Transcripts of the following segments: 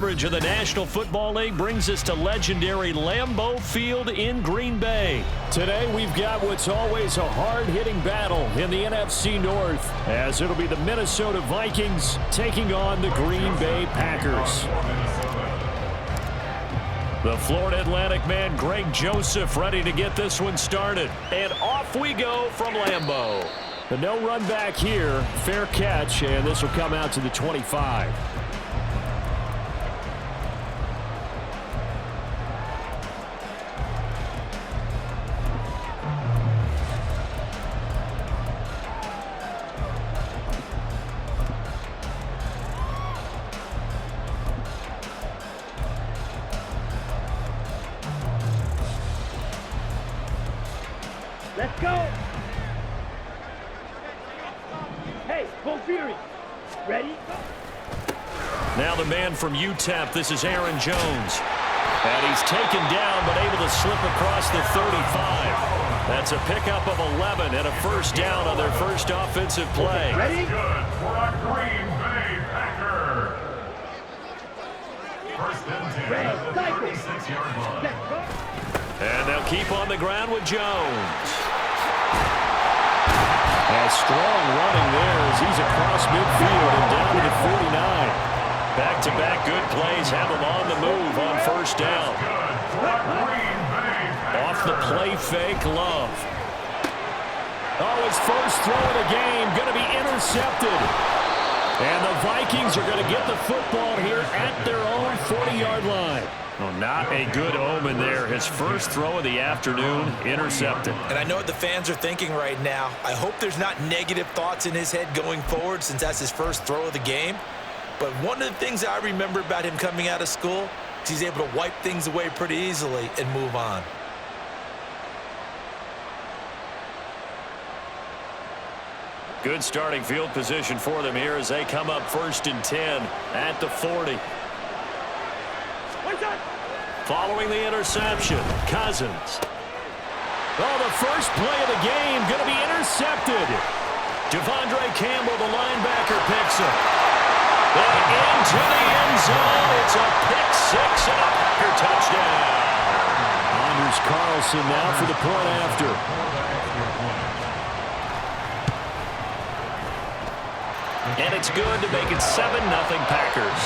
coverage of the National Football League brings us to legendary Lambeau Field in Green Bay. Today we've got what's always a hard-hitting battle in the NFC North, as it'll be the Minnesota Vikings taking on the Green Bay Packers. The Florida Atlantic man Greg Joseph ready to get this one started. And off we go from Lambeau. The no run back here, fair catch, and this will come out to the 25. Let's go! Hey, go Fury! Ready? Now the man from UTEP, this is Aaron Jones. And he's taken down, but able to slip across the 35. That's a pickup of 11 and a first down on their first offensive play. Ready? Good for a Green Bay Packer. First and 10 at the 36-yard line. And they'll keep on the ground with Jones. And strong running there as he's across midfield and down to the 49. Back-to-back good plays have him on the move on first down. Off the play fake, Love. Oh, his first throw of the game going to be intercepted. And the Vikings are going to get the football here at their own 40-yard line. Well, not a good omen there. His first throw of the afternoon intercepted. And I know what the fans are thinking right now. I hope there's not negative thoughts in his head going forward since that's his first throw of the game. But one of the things I remember about him coming out of school is he's able to wipe things away pretty easily and move on. Good starting field position for them here as they come up first and 10 at the 40. Following the interception, Cousins. Oh, the first play of the game going to be intercepted. Devondre Campbell, the linebacker, picks it. And into the end zone. It's a pick six and a Packer touchdown. Anders Carlson now for the point after. And it's good to make it 7-0 Packers.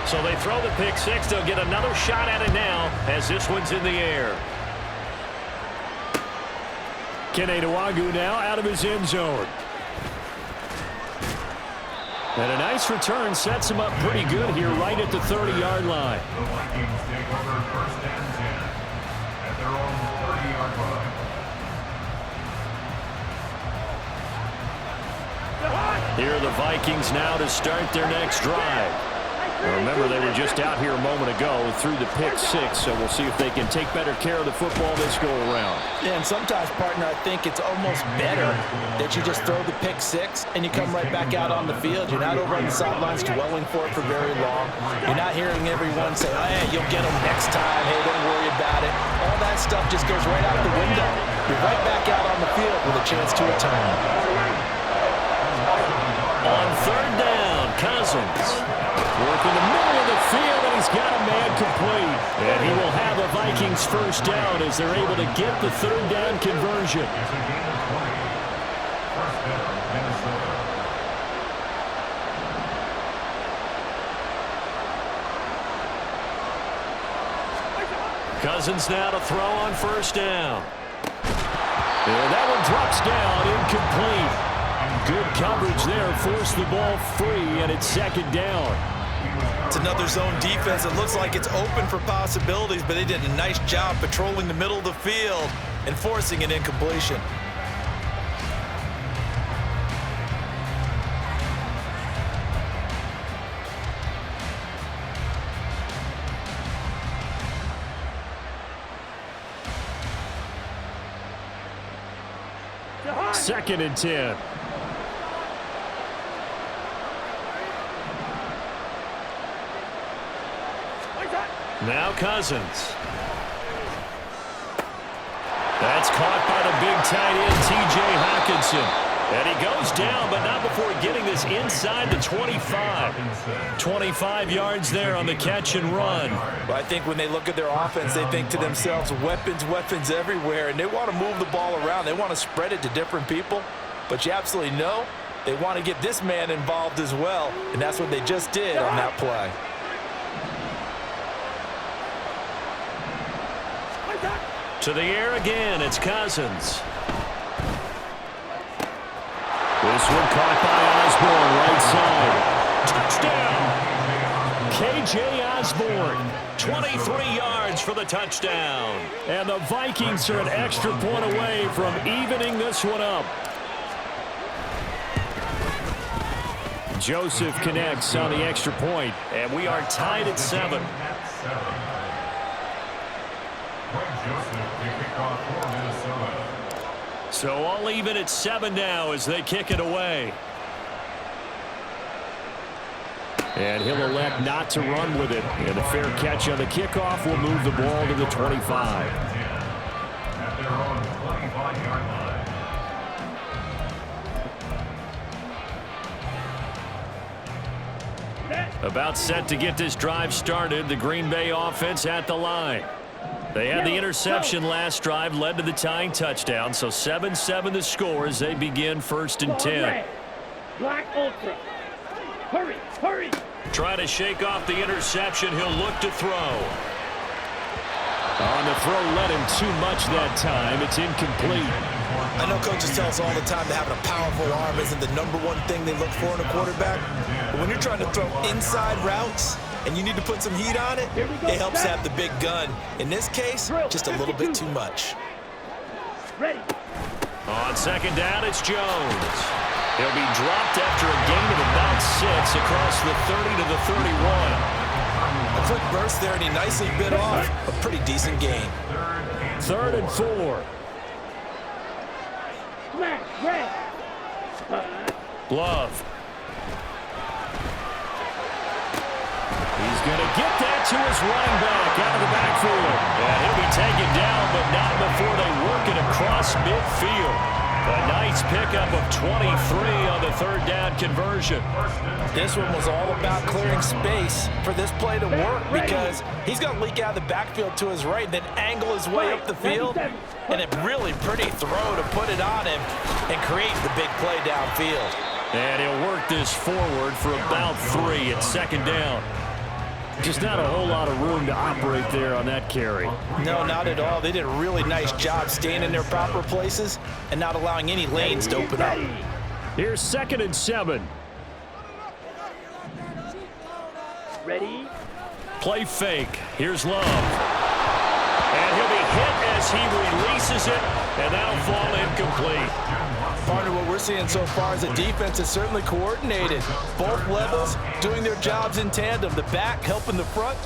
So they throw the pick six. They'll get another shot at it now as this one's in the air. Kene Nwangwu now out of his end zone. And a nice return sets him up pretty good here right at the 30-yard line. The Vikings take over first and 10 at their own 30-yard line. Here are the Vikings now to start their next drive. Remember, they were just out here a moment ago through the pick six, so we'll see if they can take better care of the football this go-around. Yeah, and sometimes, partner, I think it's almost better that you just throw the pick six and you come right back out on the field. You're not over on the sidelines dwelling for it for very long. You're not hearing everyone say, oh, hey, you'll get them next time. Hey, don't worry about it. All that stuff just goes right out the window. You're right back out on the field with a chance to return. On third down, Cousins. Work in the middle of the field, and he's got a man complete. And he will have a Vikings first down as they're able to get the third down conversion. Cousins now to throw on first down. And that one drops down, incomplete. Good coverage there, forced the ball free, and it's second down. It's another zone defense. It looks like it's open for possibilities, but they did a nice job patrolling the middle of the field and forcing an incompletion. Second and 10. Now Cousins. That's caught by the big tight end, T.J. Hockenson. And he goes down, but not before getting this inside the 25. 25 yards there on the catch and run. Well, I think when they look at their offense, they think to themselves, weapons, weapons everywhere, and they want to move the ball around. They want to spread it to different people, but you absolutely know they want to get this man involved as well, and that's what they just did on that play. To the air again, it's Cousins. This one caught by Osborne, right side. Touchdown! K.J. Osborne, 23 yards for the touchdown. And the Vikings are an extra point away from evening this one up. Joseph connects on the extra point, and we are tied at 7. So all even at 7 now as they kick it away. And he'll elect not to run with it. And a fair catch on the kickoff will move the ball to the 25. At their own 25-yard line. About set to get this drive started. The Green Bay offense at the line. They had the interception last drive, led to the tying touchdown. So 7-7 the score as they begin 1st and 10. Black Ultra. Hurry, hurry. Trying to shake off the interception. He'll look to throw. On the throw, led him too much that time. It's incomplete. I know coaches tell us all the time that having a powerful arm isn't the #1 thing they look for in a quarterback. But when you're trying to throw inside routes and you need to put some heat on it, it helps to have the big gun. In this case, just a little bit too much. Ready. On 2nd down, it's Jones. He'll be dropped after a gain of about 6 across the 30 to the 31. A quick burst there, and he nicely bit off a pretty decent gain. 3rd and 4. Smash, red. Love. He's going to get that to his running back out of the backfield. And he'll be taken down, but not before they work it across midfield. A nice pickup of 23 on the 3rd down conversion. This one was all about clearing space for this play to work because he's going to leak out of the backfield to his right and then angle his way up the field. And a really pretty throw to put it on him and create the big play downfield. And he'll work this forward for about 3 at 2nd down. Just not a whole lot of room to operate there on that carry. No, not at all. They did a really nice job staying in their proper places and not allowing any lanes to open up. Here's 2nd and 7. Ready. Play fake. Here's Love. And he'll be hit as he releases it, and that'll fall incomplete. Partner, what we're seeing so far is the defense is certainly coordinated. Both levels doing their jobs in tandem. The back helping the front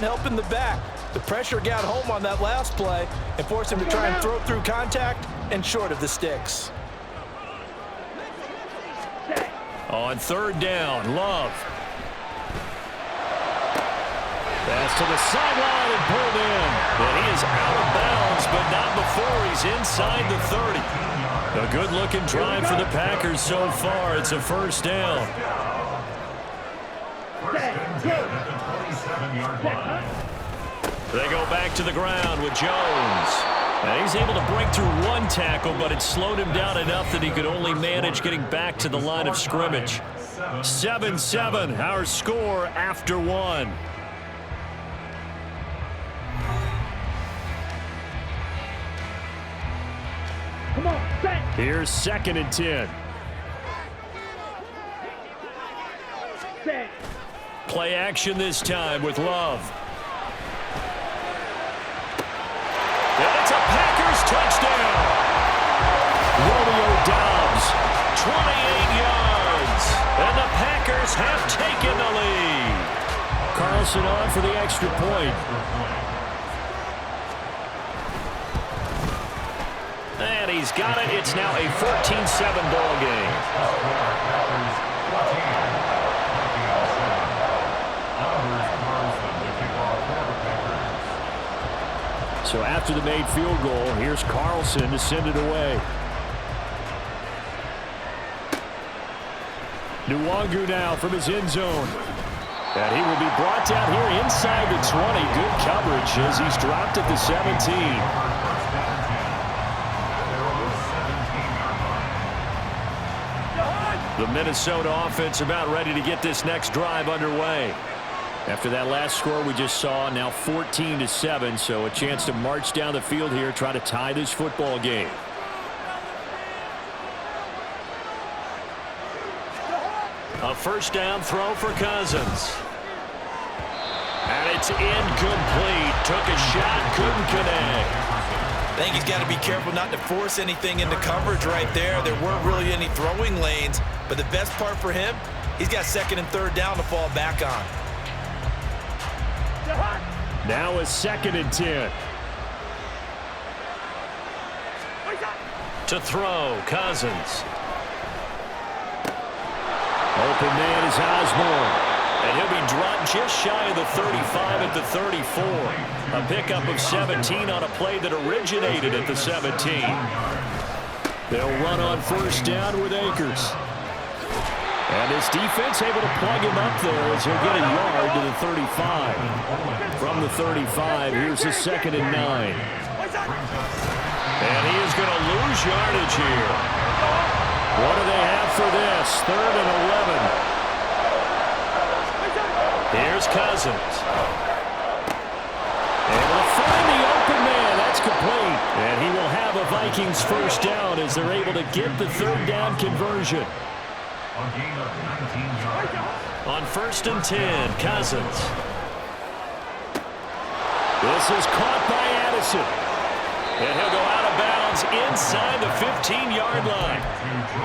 helping the back. The pressure got home on that last play and forced him to try and throw through contact and short of the sticks. On 3rd down, Love. Pass to the sideline and pulled in. And he is out of bounds, but not before he's inside the 30. A good-looking drive for the Packers so far. It's a 1st down. They go back to the ground with Jones. And he's able to break through 1 tackle, but it slowed him down enough that he could only manage getting back to the line of scrimmage. 7-7, our score after 1. Come on, set. Here's 2nd and 10. Set. Play action this time with Love. And it's a Packers touchdown. Romeo Doubs, 28 yards. And the Packers have taken the lead. Carlson on for the extra point. And he's got it. It's now a 14-7 ball game. So So after the made field goal, here's Carlson to send it away. Nwangu now from his end zone. And he will be brought down here inside the 20. Good coverage as he's dropped at the 17. The Minnesota offense about ready to get this next drive underway. After that last score we just saw, now 14-7, so a chance to march down the field here, try to tie this football game. A first down throw for Cousins. And it's incomplete. Took a shot, couldn't connect. I think he's got to be careful not to force anything into coverage right there. There weren't really any throwing lanes, but the best part for him, he's got second and third down to fall back on. Now a 2nd and 10. To throw, Cousins. Open man is Osborne. And he'll be dropped just shy of the 35 at the 34. A pickup of 17 on a play that originated at the 17. They'll run on first down with Akers. And his defense able to plug him up there as he'll get a yard to the 35. From the 35, here's his 2nd and 9. And he is going to lose yardage here. What do they have for this? 3rd and 11. Here's Cousins. Able to find the open man. That's complete. And he will have a Vikings first down as they're able to get the 3rd down conversion. On 1st and 10, Cousins. This is caught by Addison. And he'll go out of bounds inside the 15-yard line.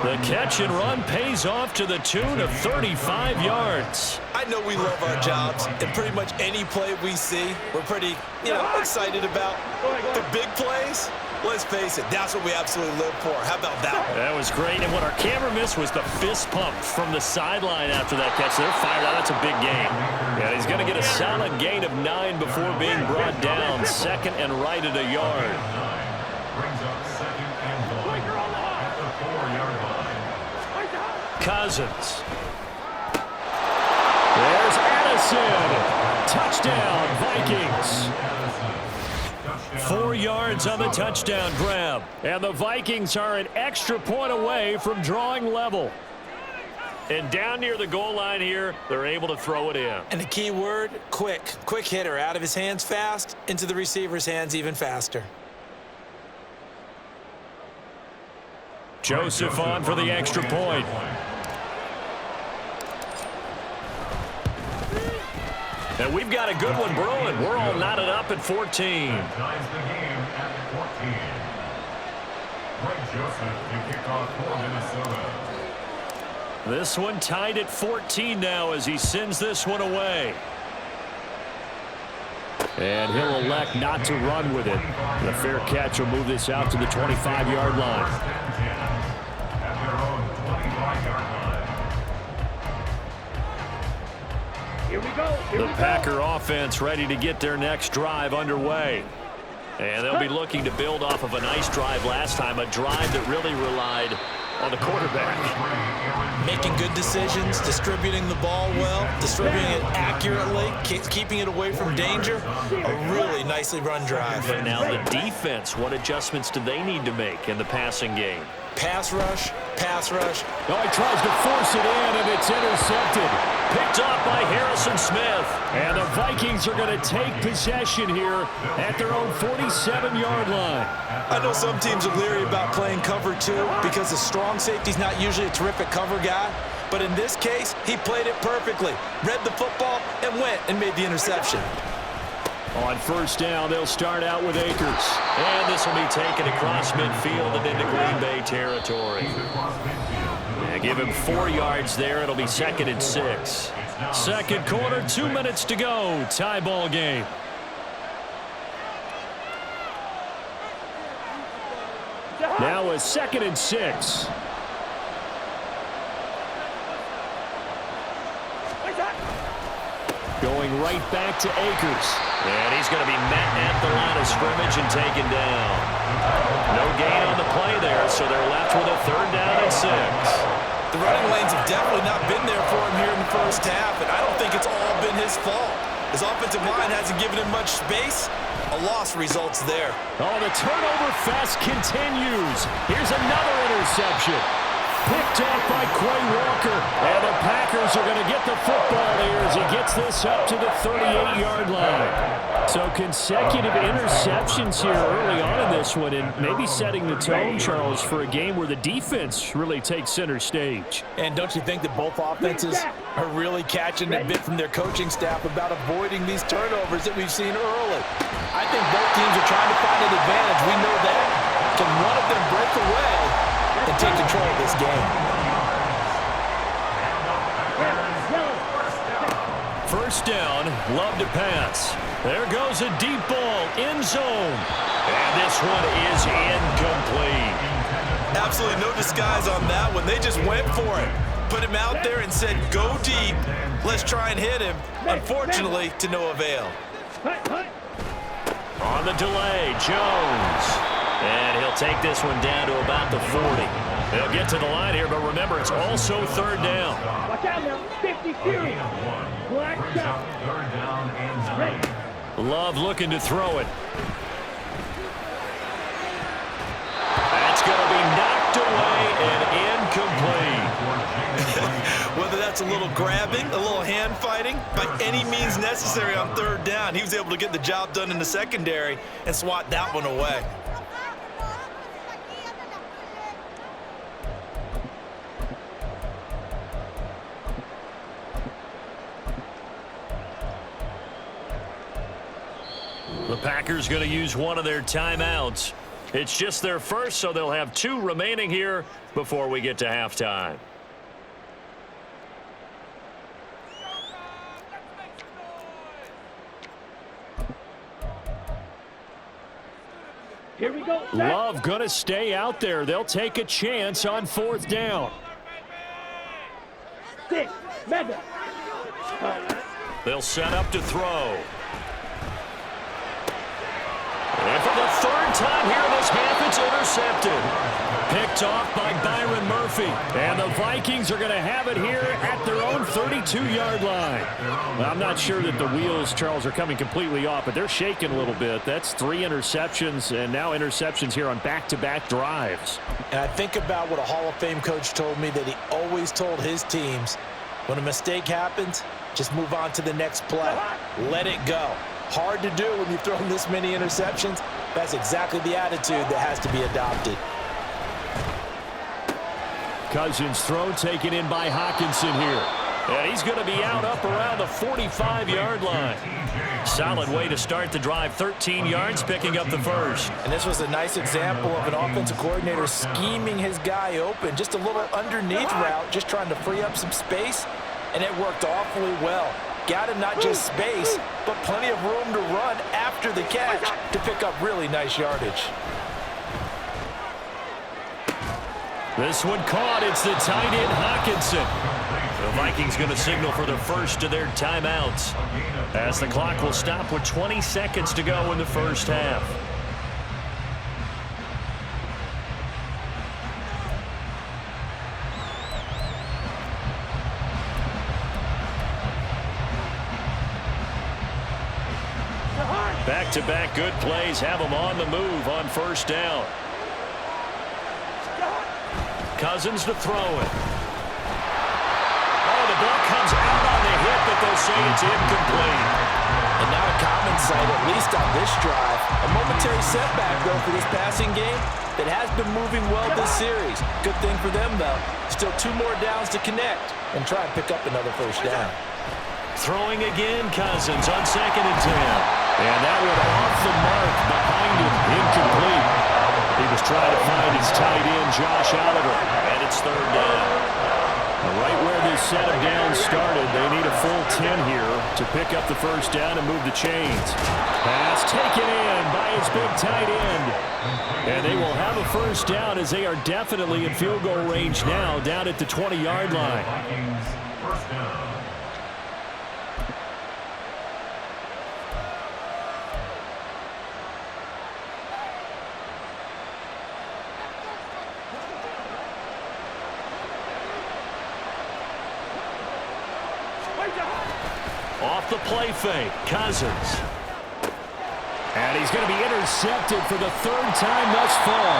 The catch and run pays off to the tune of 35 yards. I know we love our jobs, and pretty much any play we see, we're pretty, excited about. The big plays, let's face it, that's what we absolutely live for. How about that one? That was great, and what our camera missed was the fist pump from the sideline after that catch. They're fired out. That's a big gain. Yeah, he's going to get a solid gain of 9 before being brought down. 2nd and right at a yard. Brings up 2nd and goal at the 4-yard line. Cousins. There's Addison. Touchdown, Vikings. 4 yards on the touchdown grab. And the Vikings are an extra point away from drawing level. And down near the goal line here, they're able to throw it in. And the key word, quick. Quick hitter. Out of his hands fast, into the receiver's hands even faster. Joseph on for the extra point. And we've got a good one brewing. We're all knotted up at 14. Ties the game at 14. Greg Joseph to kick off for Minnesota. This one tied at 14 now as he sends this one away. And he'll elect not to run with it. The fair catch will move this out to the 25-yard line. At their own 25-yard line. Here we go. The Packer offense ready to get their next drive underway. And they'll be looking to build off of a nice drive last time, a drive that really relied on the quarterback. Making good decisions, distributing the ball well, distributing it accurately, keeping it away from danger. A really nicely run drive. But now the defense, what adjustments do they need to make in the passing game? Pass rush, pass rush. Oh, he tries to force it in, and it's intercepted. Picked off by Harrison Smith. And the Vikings are going to take possession here at their own 47-yard line. I know some teams are leery about playing cover 2 because the strong safety's not usually a terrific cover guy. But in this case, he played it perfectly. Read the football and went and made the interception. On first down, they'll start out with Akers. And this will be taken across midfield and into Green Bay territory. And give him 4 yards there. It'll be 2nd and 6. Second quarter, 2 minutes to go. Tie ball game. Now a 2nd and 6. Going right back to Akers. And he's going to be met at the line of scrimmage and taken down. No gain on the play there, so they're left with a 3rd down and 6. The running lanes have definitely not been there for him here in the first half, and I don't think it's all been his fault. His offensive line hasn't given him much space. A loss results there. Oh, the turnover fest continues. Here's another interception. Picked off by Quay Walker. And the Packers are going to get the football here as he gets this up to the 38-yard line. So consecutive interceptions here early on in this one, and maybe setting the tone, Charles, for a game where the defense really takes center stage. And don't you think that both offenses are really catching a bit from their coaching staff about avoiding these turnovers that we've seen early? I think both teams are trying to find an advantage. We know that. Can one of them break away and take control of this game? First down, Love to pass. There goes a deep ball, end zone. And this one is incomplete. Absolutely no disguise on that one. They just went for it. Put him out there and said, go deep. Let's try and hit him. Unfortunately, to no avail. On the delay, Jones. And he'll take this one down to about the 40. They'll get to the line here, but remember, it's also 3rd down. Watch out now. 52. Black shot. 3rd down and 9. Ready. Love looking to throw it. That's going to be knocked away and incomplete. Whether that's a little grabbing, a little hand fighting, by any means necessary on 3rd down, he was able to get the job done in the secondary and swat that one away. The Packers going to use one of their timeouts. It's just their first, so they'll have 2 remaining here before we get to halftime. Here we go. Love going to stay out there. They'll take a chance on 4th down. 6. Madden. They'll set up to throw. And for the 3rd time here in this half, it's intercepted. Picked off by Byron Murphy. And the Vikings are going to have it here at their own 32-yard line. Well, I'm not sure that the wheels, Charles, are coming completely off, but they're shaking a little bit. That's 3 interceptions, and now interceptions here on back-to-back drives. And I think about what a Hall of Fame coach told me, that he always told his teams, when a mistake happens, just move on to the next play. Let it go. Hard to do when you've thrown this many interceptions. That's exactly the attitude that has to be adopted. Cousins' throw taken in by Hawkinson here. And he's going to be out up around the 45-yard line. Solid way to start the drive. 13 yards, picking up the first. And this was a nice example of an offensive coordinator scheming his guy open. Just a little underneath route, just trying to free up some space, and it worked awfully well. Got him not just space, but plenty of room to run after the catch to pick up really nice yardage. This one caught. It's the tight end, Hawkinson. The Vikings going to signal for the first of their timeouts, as the clock will stop with 20 seconds to go in the first half. Back-to-back good plays have them on the move on 1st down. Cousins to throw it. Oh, the ball comes out on the hit, but they'll say it's incomplete. And not a common sight, at least on this drive. A momentary setback, though, for this passing game that has been moving well this series. Good thing for them, though. Still 2 more downs to connect and try and pick up another 1st down. Throwing again, Cousins on 2nd and 10. And that one off the mark behind him, incomplete. He was trying to find his tight end, Josh Oliver, and it's 3rd down. Right where this set of downs started, they need a full 10 here to pick up the 1st down and move the chains. Pass taken in by his big tight end. And they will have a 1st down as they are definitely in field goal range now, down at the 20-yard line. Off the play fake, Cousins. And he's going to be intercepted for the third time thus far.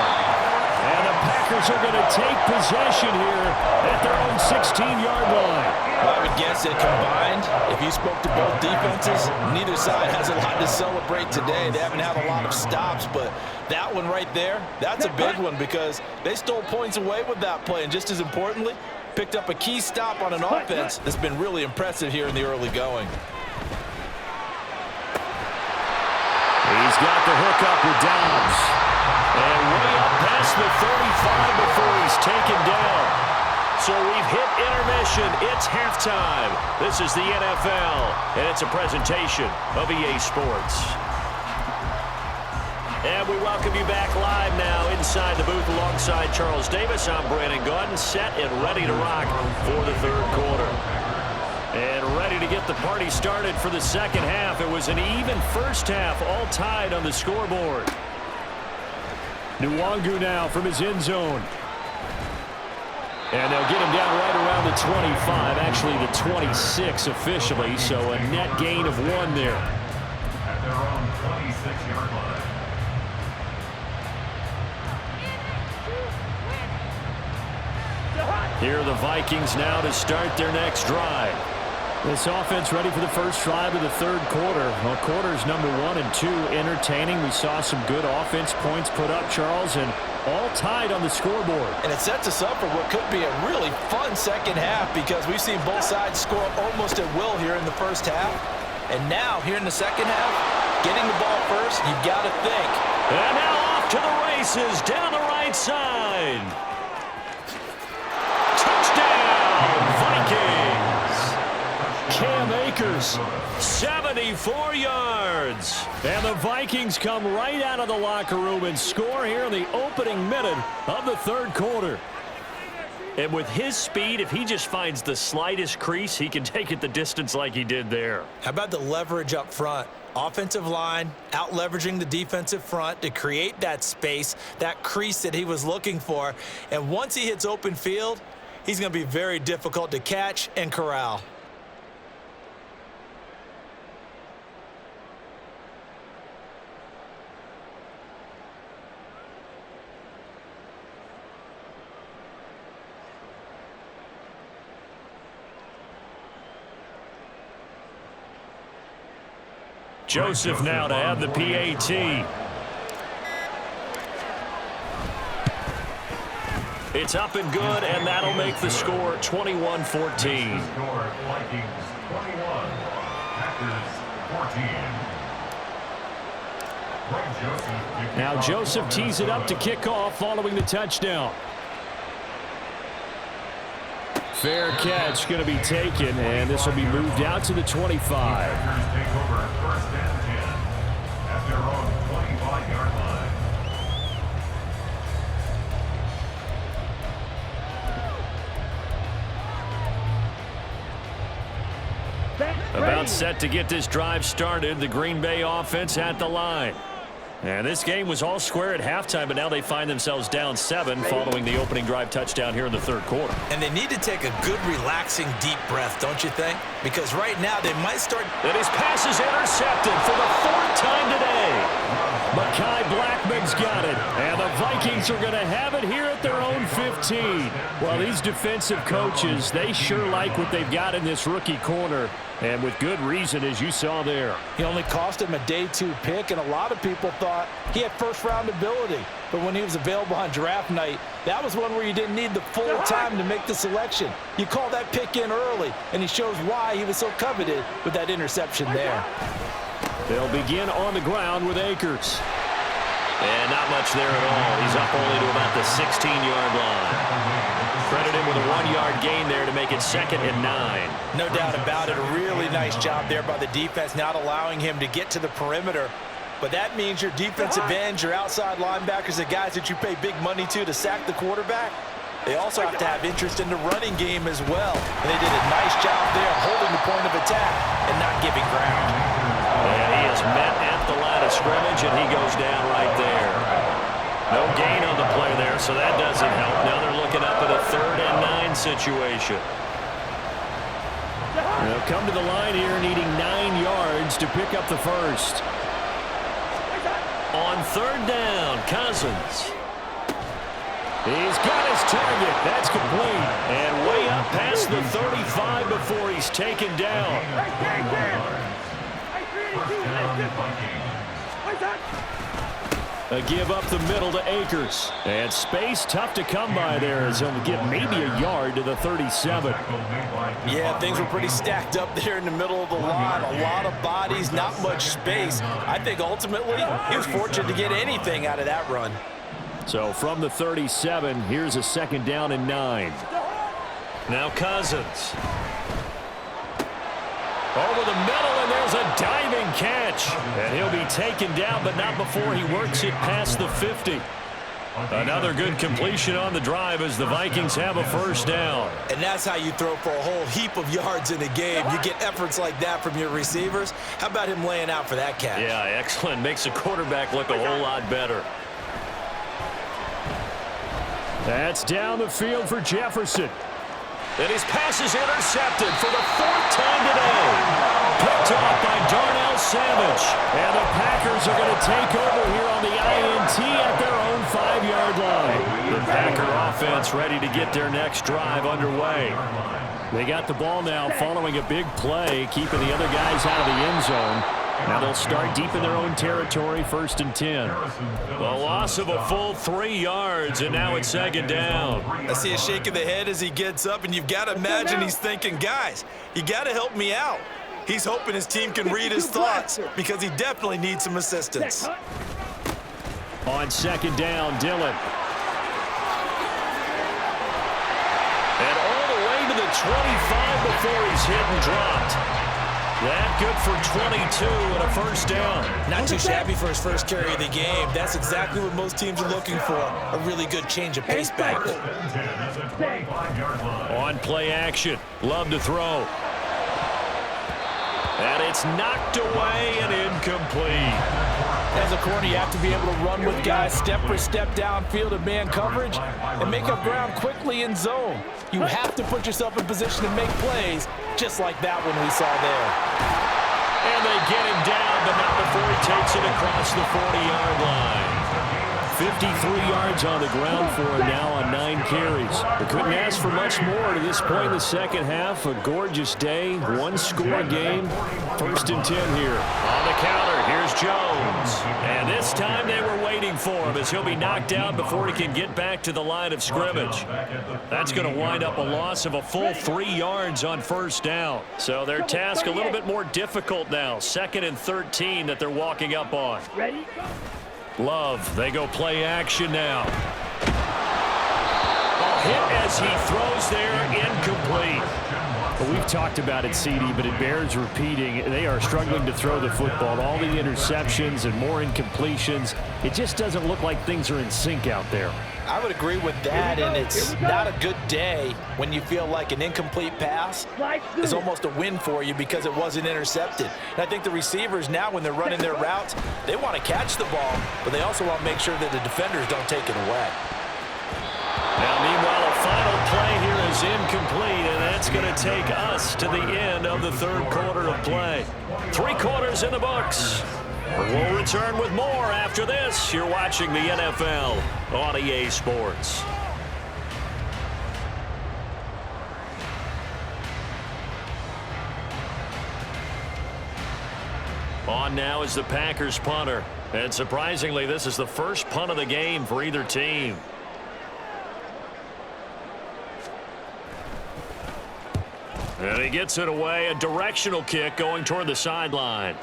And the Packers are going to take possession here at their own 16-yard line. Well, I would guess that combined, if you spoke to both defenses, neither side has a lot to celebrate today. They haven't had a lot of stops, but that one right there, that's a big one because they stole points away with that play. And just as importantly, picked up a key stop on an offense that's been really impressive here in the early going. He's got the hook up with Downs. And way up past the 35 before he's taken down. So we've hit intermission. It's halftime. This is the NFL, and it's a presentation of EA Sports. And we welcome you back live now inside the booth alongside Charles Davis. I'm Brandon Gaudin, set and ready to rock for the third quarter. And ready to get the party started for the second half. It was an even first half, all tied on the scoreboard. Nwangu now from his end zone. And they'll get him down right around the 25, actually the 26 officially, so a net gain of 1 there. At their own 26-yard line. Here are the Vikings now to start their next drive. This offense ready for the first drive of the third quarter. Well, quarters number 1 and 2 entertaining. We saw some good offense points put up, Charles, and all tied on the scoreboard. And it sets us up for what could be a really fun second half because we've seen both sides score almost at will here in the first half. And now, here in the second half, getting the ball first, you've got to think. And now off to the races down the right side. Touchdown, Vikings. Cam Akers, 74 yards. And the Vikings come right out of the locker room and score here in the opening minute of the third quarter. And with his speed, if he just finds the slightest crease, he can take it the distance like he did there. How about the leverage up front? Offensive line out leveraging the defensive front to create that space, that crease that he was looking for. And once he hits open field, he's going to be very difficult to catch and corral. Joseph now to have the PAT. It's up and good, and that'll make the score 21-14. Score, Vikings 21, Packers 14. Now Joseph tees it up to kick off following the touchdown. Fair catch going to be taken, and this will be moved out to the 25. Packers take over first and 10 at their own 25-yard line. About set to get this drive started, the Green Bay offense at the line. And this game was all square at halftime, but now they find themselves down 7 following the opening drive touchdown here in the third quarter. And they need to take a good, relaxing, deep breath, don't you think? Because right now they might start. And his pass is intercepted for the 4th time today. Mekhi Blackman's got it, and the Vikings are going to have it here at their own 15. Well, these defensive coaches, they sure like what they've got in this rookie corner, and with good reason, as you saw there. He only cost him a day 2 pick, and a lot of people thought he had first-round ability. But when he was available on draft night, that was one where you didn't need the full time to make the selection. You call that pick in early, and he shows why he was so coveted with that interception there. They'll begin on the ground with Akers. And not much there at all. He's up only to about the 16-yard line. Credit him with a 1-yard gain there to make it 2nd and 9. No doubt about it. A really nice job there by the defense, not allowing him to get to the perimeter. But that means your defensive ends, your outside linebackers, the guys that you pay big money to sack the quarterback, they also have to have interest in the running game as well. And they did a nice job there holding the point of attack and not giving ground. And he is met at the line of scrimmage, and he goes down right there. No gain on the play there, so that doesn't help. Now they're looking up at a 3rd and 9 situation. They'll come to the line here needing 9 yards to pick up the first. On third down, Cousins. He's got his target. That's complete. And way up past the 35 before he's taken down. A give up the middle to Akers. And space tough to come by there as he'll get maybe a yard to the 37. Yeah, things were pretty stacked up there in the middle of the line. A lot of bodies, not much space. I think ultimately he was fortunate to get anything out of that run. So from the 37, here's a second down and 9. Now Cousins. Over the middle, and there's a diving catch. And he'll be taken down, but not before he works it past the 50. Another good completion on the drive as the Vikings have a first down. And that's how you throw for a whole heap of yards in a game. You get efforts like that from your receivers. How about him laying out for that catch? Yeah, excellent. Makes the quarterback look a whole lot better. That's down the field for Jefferson. And his pass is intercepted for the 4th time today. Picked off by Darnell Savage. And the Packers are going to take over here on the INT at their own 5-yard line. The Packer offense ready to get their next drive underway. They got the ball now following a big play, keeping the other guys out of the end zone. Now they'll start deep in their own territory, 1st and 10. The loss of a full 3 yards, and now it's second down. I see a shake of the head as he gets up, and you've got to imagine he's thinking, guys, you got to help me out. He's hoping his team can read his thoughts because he definitely needs some assistance. On second down, Dillon. And all the way to the 25 before he's hit and dropped. That good for 22 and a first down. Not too shabby for his first carry of the game. That's exactly what most teams are looking for, a really good change of pace back. On play action, Love to throw. And it's knocked away and incomplete. As a corner, you have to be able to run with guys step for step downfield in man coverage and make up ground quickly in zone. You have to put yourself in position to make plays, just like that one we saw there. And they get him down, but not before he takes it across the 40-yard line. 53 yards on the ground for him now on 9 carries. They couldn't ask for much more to this point in the second half. A gorgeous day, 1-score game. 1st and 10 here. On the counter, here's Jones. And this time they were waiting for him as he'll be knocked down before he can get back to the line of scrimmage. That's going to wind up a loss of a full 3 yards on first down. So their task a little bit more difficult now. 2nd and 13 that they're walking up on. Ready? Love, they go play action now. A hit as he throws there, incomplete. Well, we've talked about it, CD, but it bears repeating. They are struggling to throw the football. All the interceptions and more incompletions. It just doesn't look like things are in sync out there. I would agree with that, and it's not a good day when you feel like an incomplete pass is almost a win for you because it wasn't intercepted. And I think the receivers now, when they're running their routes, they want to catch the ball, but they also want to make sure that the defenders don't take it away. Now, meanwhile, a final play here is incomplete, and that's going to take us to the end of the 3rd quarter of play. 3 quarters in the books. We'll return with more after this. You're watching the NFL on EA Sports. On now is the Packers punter. And surprisingly, this is the first punt of the game for either team. And he gets it away. A directional kick going toward the sideline.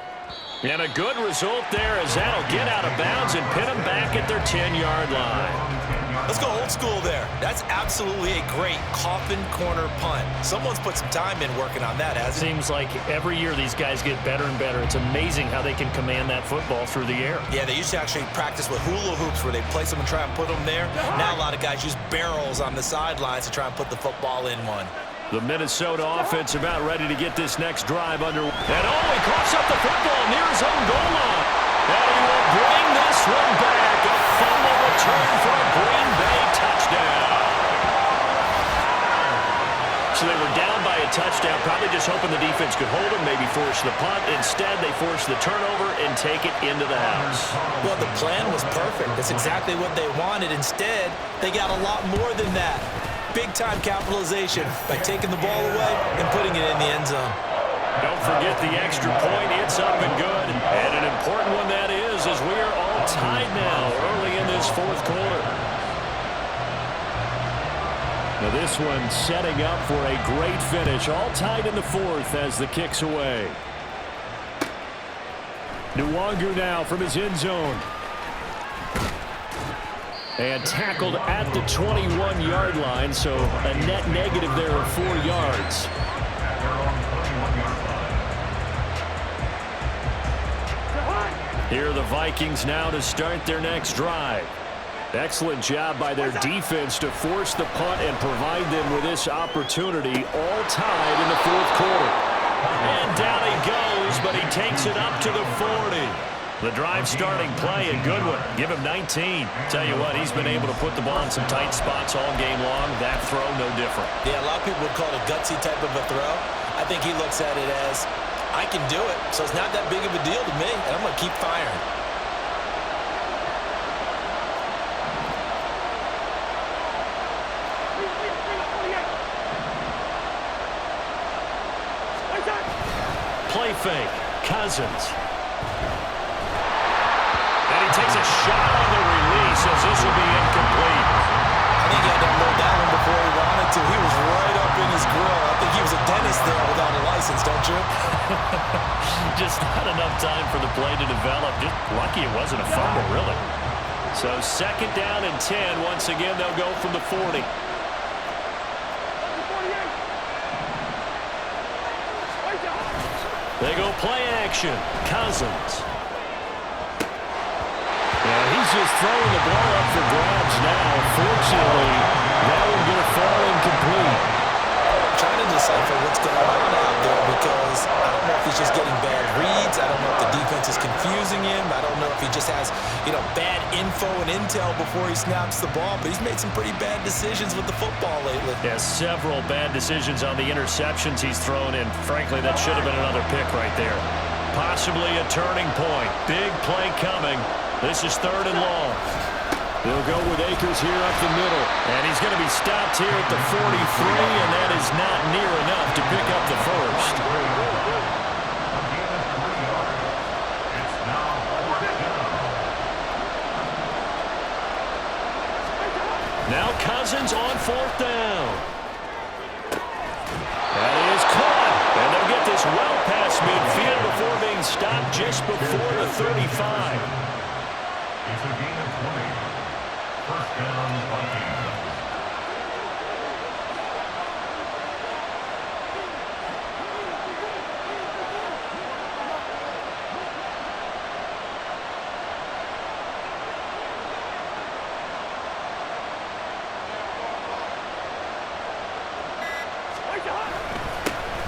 And a good result there as that'll get out of bounds and pin them back at their 10-yard line. Let's go old school there. That's absolutely a great coffin corner punt. Someone's put some time in working on that, hasn't it? Seems like every year these guys get better and better. It's amazing how they can command that football through the air. Yeah, they used to actually practice with hula hoops where they place them and try and put them there. Now a lot of guys use barrels on the sidelines to try and put the football in one. The Minnesota offense about ready to get this next drive under. And he coughs up the football near his own goal line. And he will bring this one back. A fumble return for a Green Bay touchdown. So they were down by a touchdown, probably just hoping the defense could hold him, maybe force the punt. Instead, they force the turnover and take it into the house. Well, the plan was perfect. That's exactly what they wanted. Instead, they got a lot more than that. Big-time capitalization by taking the ball away and putting it in the end zone. Don't forget the extra point. It's up and good. And an important one that is, as we are all tied now early in this fourth quarter. Now this one setting up for a great finish. All tied in the fourth as the kick's away. Nwangu now from his end zone. And tackled at the 21-yard line, so a net negative there of 4 yards. Here are the Vikings now to start their next drive. Excellent job by their defense to force the punt and provide them with this opportunity, all tied in the fourth quarter. And down he goes, but he takes it up to the 40. The drive starting play, a good one. Give him 19. Tell you what, he's been able to put the ball in some tight spots all game long. That throw, no different. Yeah, a lot of people would call it a gutsy type of a throw. I think he looks at it as, I can do it, so it's not that big of a deal to me, and I'm going to keep firing. Play fake. Cousins. And he takes a shot on the release as this will be incomplete. I think he had to unload that one before he wanted to. He was right up in his grill. I think he was a dentist there without a license, don't you? Just not enough time for the play to develop. Just lucky it wasn't a fumble, really. So second down and 10. Once again, they'll go from the 40. They go play action. Cousins. And he's just throwing the ball up for grabs now. Fortunately, that one going to fall incomplete. I'm trying to decipher what's going on out there because I don't know if he's just getting bad reads. I don't know if the defense is confusing him. I don't know if he just has, bad info and intel before he snaps the ball. But he's made some pretty bad decisions with the football lately. Yeah, several bad decisions on the interceptions he's thrown in. Frankly, that should have been another pick right there. Possibly a turning point. Big play coming. This is third and long. They'll go with Akers here up the middle. And he's going to be stopped here at the 43, and that is not near enough to pick up the first. Now Cousins on fourth down. That is caught. And they'll get this well past midfield before being stopped just before the 35. It's a gain of 20. First down, Vikings.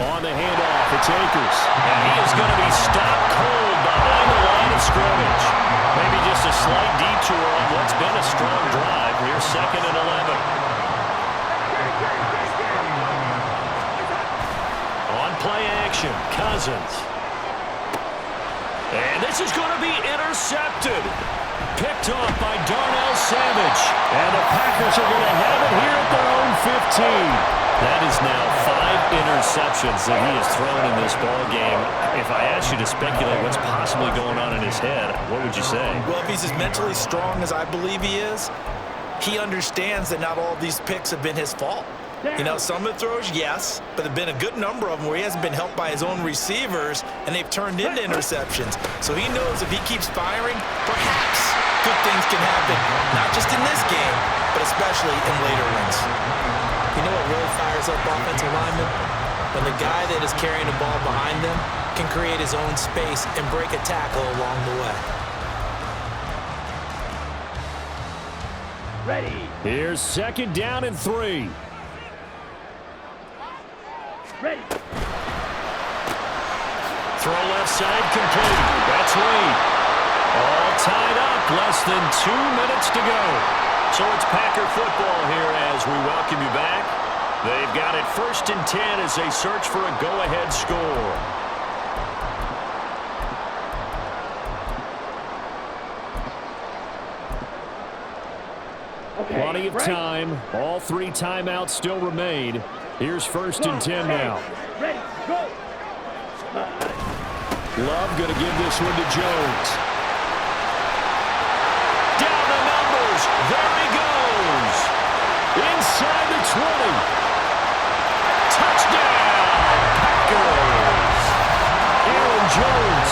On the handoff, it's Akers. And he is going to be stopped cold behind the line of scrimmage. Maybe just a slight detour on what's been a strong drive. Here's second and 11. On play action, Cousins. And this is going to be intercepted. Picked off by Darnell Savage. And the Packers are going to have it here at their own 15. That is now 5 interceptions that he has thrown in this ball game. If I asked you to speculate what's possibly going on in his head, what would you say? Well, if he's as mentally strong as I believe he is, he understands that not all of these picks have been his fault. Some of the throws, yes, but there have been a good number of them where he hasn't been helped by his own receivers, and they've turned into interceptions. So he knows if he keeps firing, perhaps good things can happen, not just in this game, but especially in later ones. You know what really fires up offensive linemen? When the guy that is carrying the ball behind them can create his own space and break a tackle along the way. Ready. Here's second down and 3. Ready. Throw left side complete. That's Reed. All tied up. Less than 2 minutes to go. So it's Packer football here as we welcome you back. They've got it 1st and 10 as they search for a go-ahead score. Plenty of time. All 3 timeouts still remain. Here's 1st and 10 now. Ready, go. Love going to give this one to Jones. Down the numbers. There he goes. Inside the 20. Touchdown, Packers. Aaron Jones,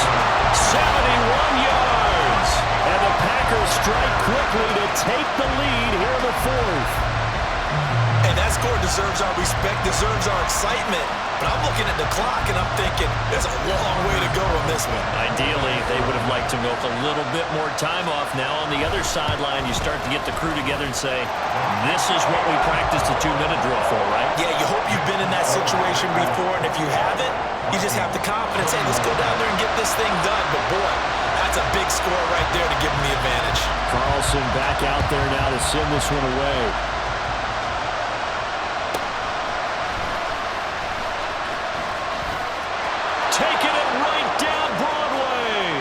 71 yards. And the Packers strike quickly to take the lead here in the 4th. And that score deserves our respect, deserves our excitement. But I'm looking at the clock, and I'm thinking there's a long way to go on this one. Ideally, they would have liked to milk a little bit more time off. Now on the other sideline, you start to get the crew together and say, this is what we practiced the 2-minute drill for, right? Yeah, you hope you've been in that situation before, and if you haven't, you just have the confidence, hey, let's go down there and get this thing done. But boy, that's a big score right there to give them the advantage. Carlson back out there now to send this one away. Taking it right down Broadway.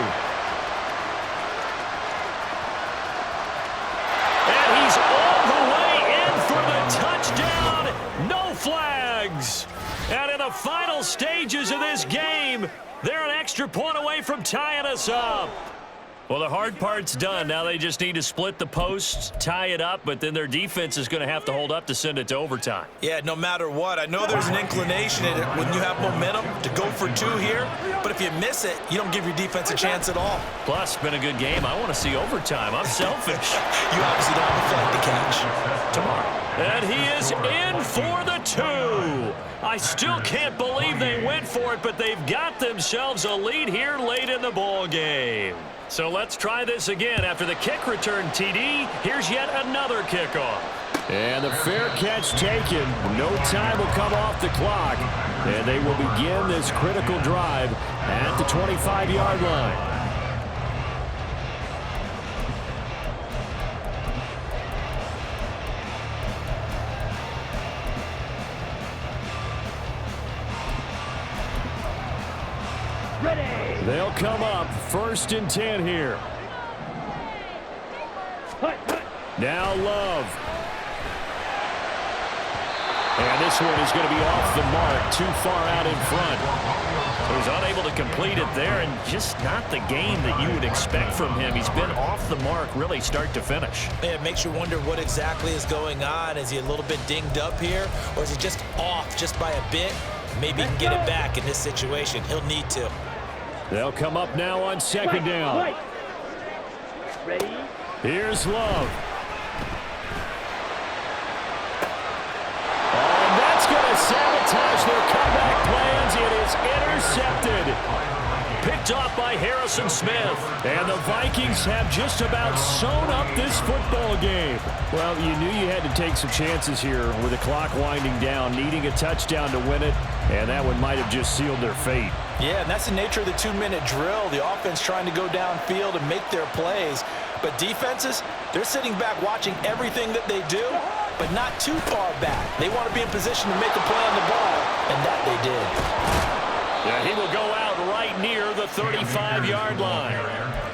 And he's all the way in for the touchdown. No flags. And in the final stages of this game, they're an extra point away from tying us up. Well, the hard part's done. Now they just need to split the posts, tie it up, but then their defense is going to have to hold up to send it to overtime. Yeah, no matter what. I know there's an inclination in it when you have momentum to go for 2 here, but if you miss it, you don't give your defense a chance at all. Plus, it's been a good game. I want to see overtime. I'm selfish. You obviously don't have a flag to catch. Tomorrow. And he is in for the 2. I still can't believe they went for it, but they've got themselves a lead here late in the ball game. So let's try this again. After the kick return TD, here's yet another kickoff. And the fair catch taken. No time will come off the clock. And they will begin this critical drive at the 25-yard line. They'll come up 1st and 10 here. Now Love. And this one is going to be off the mark, too far out in front. So he's unable to complete it there, and just not the game that you would expect from him. He's been off the mark really start to finish. Yeah, it makes you wonder what exactly is going on. Is he a little bit dinged up here, or is he just off just by a bit? Maybe he can get it back in this situation. He'll need to. They'll come up now on 2nd down. Ready? Here's Love. Oh, and that's going to sabotage their comeback plans. It is intercepted. Picked off by Harrison Smith. And the Vikings have just about sewn up this football game. Well, you knew you had to take some chances here with the clock winding down, needing a touchdown to win it, and that one might have just sealed their fate. Yeah, and that's the nature of the 2-minute drill. The offense trying to go downfield and make their plays. But defenses, they're sitting back watching everything that they do, but not too far back. They want to be in position to make a play on the ball, and that they did. Yeah, he will go out right near the 35-yard line.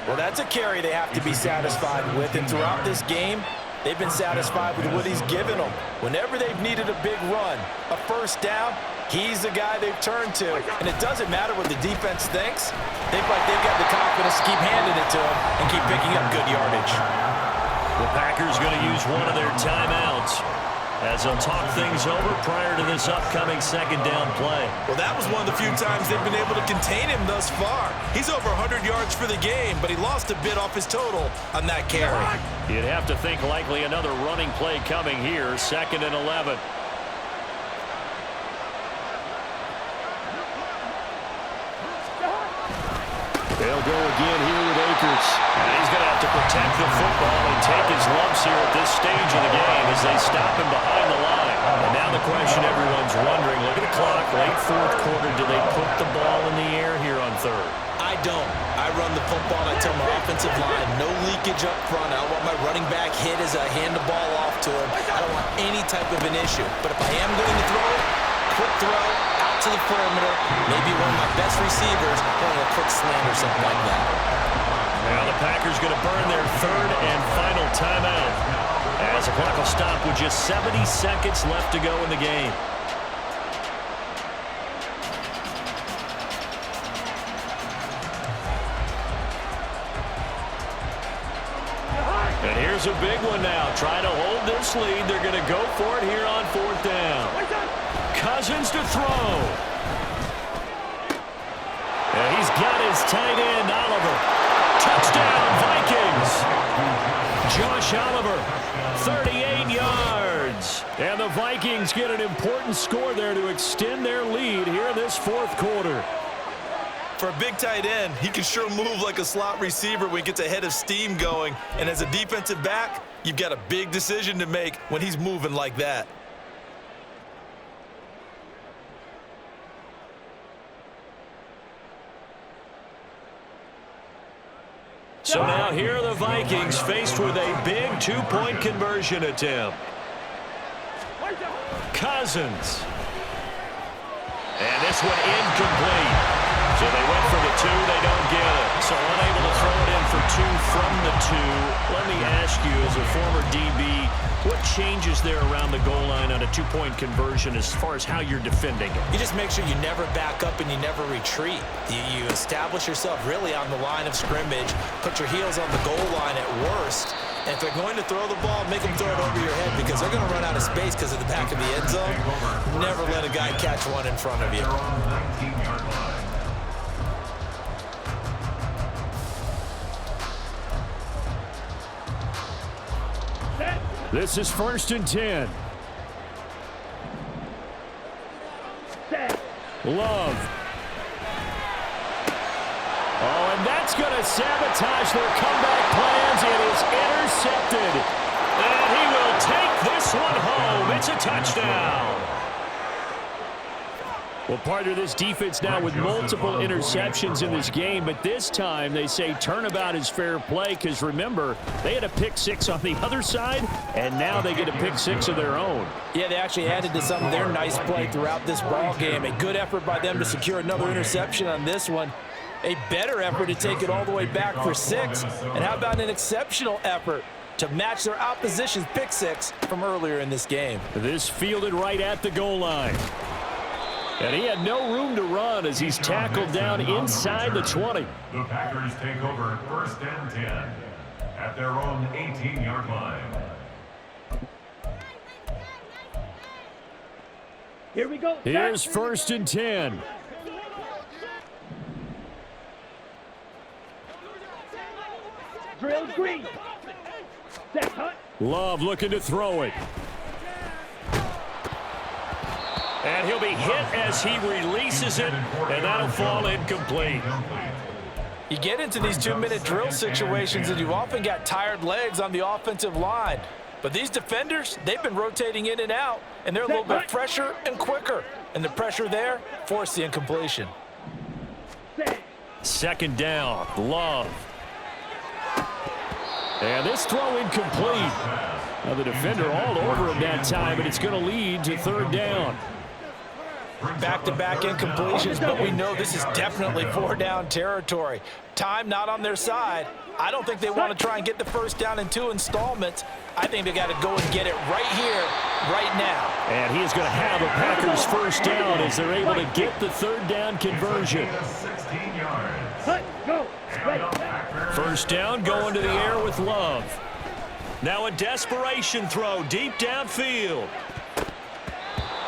Well, that's a carry they have to be satisfied with, and throughout this game, they've been satisfied with what he's given them. Whenever they've needed a big run, a 1st down, he's the guy they've turned to. And it doesn't matter what the defense thinks. They feel like they've got the confidence to keep handing it to him and keep picking up good yardage. The Packers going to use one of their timeouts as they'll talk things over prior to this upcoming 2nd down play. Well, that was one of the few times they've been able to contain him thus far. He's over 100 yards for the game, but he lost a bit off his total on that carry. You'd have to think likely another running play coming here, 2nd and 11. They'll go again here with Akers. And he's going to have to protect the football and take his lumps here at this stage of the game as they stop him behind the line. And now the question everyone's wondering, look at the clock, late 4th quarter, do they put the ball in the air here on 3rd? I I don't. I run the football, and I tell my offensive line, no leakage up front. I don't want my running back hit as I hand the ball off to him. I don't want any type of an issue. But if I am going to throw it, quick throw, out to the perimeter, maybe one of my best receivers, running a quick slant or something like that. Now the Packers going to burn their third and final timeout, as the clock will stop with just 70 seconds left to go in the game. And here's a big one now. Trying to hold this lead. They're going to go for it here on fourth down. Cousins to throw. And he's got his tight end, Oliver. Touchdown, Vikings. Josh Oliver, 38 yards. And the Vikings get an important score there to extend their lead here in this fourth quarter. For a big tight end, he can sure move like a slot receiver when he gets a head of steam going. And as a defensive back, you've got a big decision to make when he's moving like that. So now here are the Vikings faced with a big two-point conversion attempt. Cousins. And this one incomplete. So they went for the two, they don't get it. So unable to throw it in for two from the two. Let me ask you, as a former DB, what changes there around the goal line on a two-point conversion as far as how you're defending it? You just make sure you never back up and you never retreat. You establish yourself really on the line of scrimmage, put your heels on the goal line at worst. And if they're going to throw the ball, make them throw it over your head because they're going to run out of space because of the back of the end zone. Never let a guy catch one in front of you. This is 1st and 10. Love. Oh, and that's going to sabotage their comeback plans. It is intercepted. And he will take this one home. It's a touchdown. Well, part of this defense now with multiple interceptions in this game, but this time they say turnabout is fair play because, remember, they had a pick six on the other side, and now they get a pick six of their own. Yeah, they actually added to some of their nice play throughout this ball game. A good effort by them to secure another interception on this one. A better effort to take it all the way back for six. And how about an exceptional effort to match their opposition's pick six from earlier in this game? This fielded right at the goal line. And he had no room to run as he's tackled down inside the 20. The Packers take over 1st and 10 at their own 18-yard line. Here we go. Here's 1st and 10. Drill green. Set, hunt. Love looking to throw it. And he'll be hit as he releases it, and that'll fall incomplete. You get into these 2-minute drill situations, and you've often got tired legs on the offensive line. But these defenders, they've been rotating in and out, and they're a little bit fresher and quicker. And the pressure there forced the incompletion. 2nd down, Love. And this throw incomplete. Now the defender all over him that time, but it's going to lead to 3rd down. Back-to-back incompletions, but we know this is definitely 4-down territory. Time not on their side. I don't think they want to try and get the 1st down in 2 installments. I think they got to go and get it right here, right now. And he is going to have a Packers 1st down as they're able to get the 3rd down conversion. 16 yards. Hunt, go. Ready. 1st down going to the air with Love. Now a desperation throw deep downfield.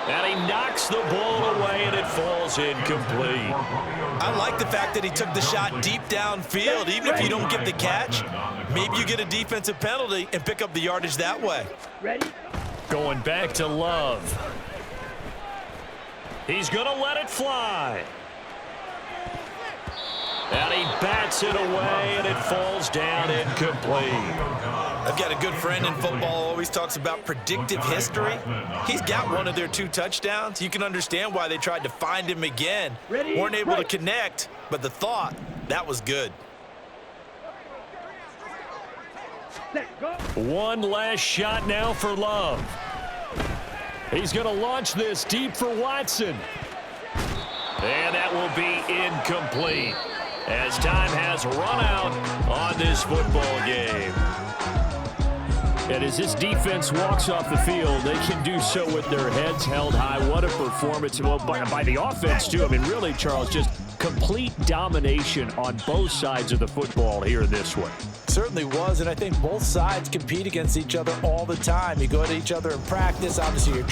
And he knocks the ball away, and it falls incomplete. I like the fact that he took the shot deep downfield. Even if you don't get the catch, maybe you get a defensive penalty and pick up the yardage that way. Ready. Going back to Love. He's going to let it fly. And he bats it away, and it falls down incomplete. I've got a good friend in football who always talks about predictive history. He's got one of their 2 touchdowns. You can understand why they tried to find him again. Weren't able to connect, but the thought That was good. Set, go. One last shot now for Love. He's going to launch this deep for Watson. And that will be incomplete as time has run out on this football game. And as this defense walks off the field, they can do so with their heads held high. What a performance by the offense, too. I mean, really, Charles, just complete domination on both sides of the football here in this one. Certainly was, and I think both sides compete against each other all the time. You go to each other in practice. Obviously, you're